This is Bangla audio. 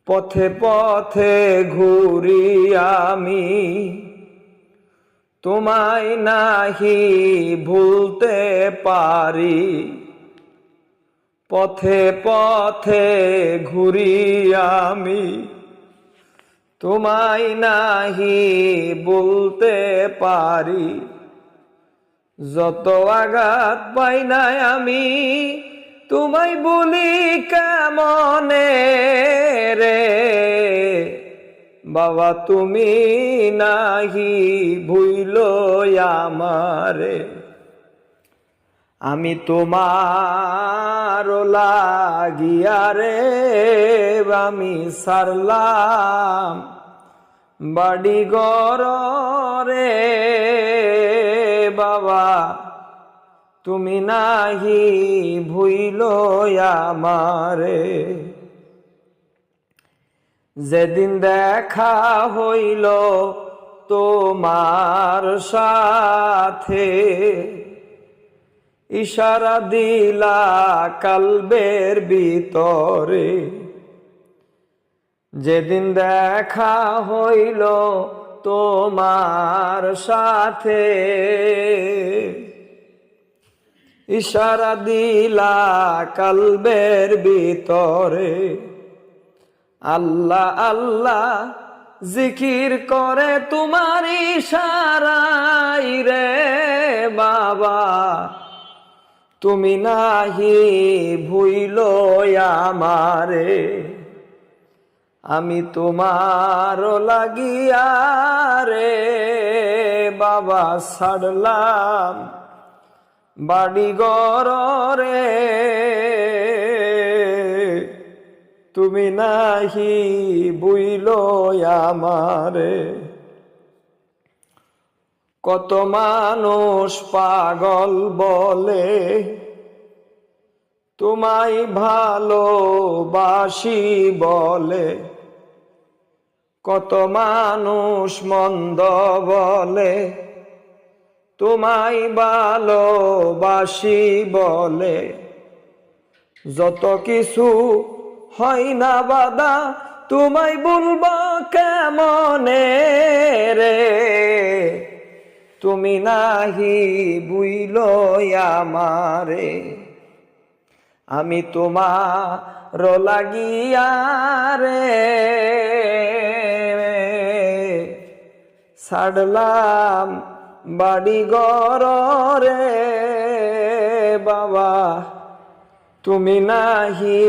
পথে পথে ঘুরি আমি, তোমায় নাহি ভুলতে পারি। পথে পথে ঘুরি আমি, তোমায় নাহি ভুলতে পারি। যত আঘাত পাই নাই আমি, তোমায় বলি কেমনে রে। বাবা তুমি নাহি ভুইলো আমারে। আমি তোমার লাগিয়া রে আমি সারলাম বাড়ি ঘর রে। বাবা তুমি নাহি ভুইলো আমারে। যেদিন দেখা হইল তোমার সাথে, ইশারা দিলা কালবের ভিতরে। যেদিন দেখা হইল তোমার সাথে, ইশারা দিলা কালবের ভিতরে। আল্লাহ আল্লাহ জিকির করে তোমার ইশারাই রে। বাবা তুমি নাহি ভুইলো আমারে। আমি তোমার লাগিয়া রে বাবা ছাড়লাম বাড়ি ঘর রে। তুমি নাহি ভুইলো আমারে। কত মানুষ পাগল বলে তোমায় ভালোবাসি বলে। কত মানুষ মন্দ বলে তোমায় ভালোবাসি বলে। যত কিছু হয় না বাধা তোমায় বলবো কেমনে রে। তুমি নাহি ভুইলো আমারে। আমি তোমার লাগিয়া রে ছাড়লাম বাড়ি ঘর রে। বাবা তুমি নাহি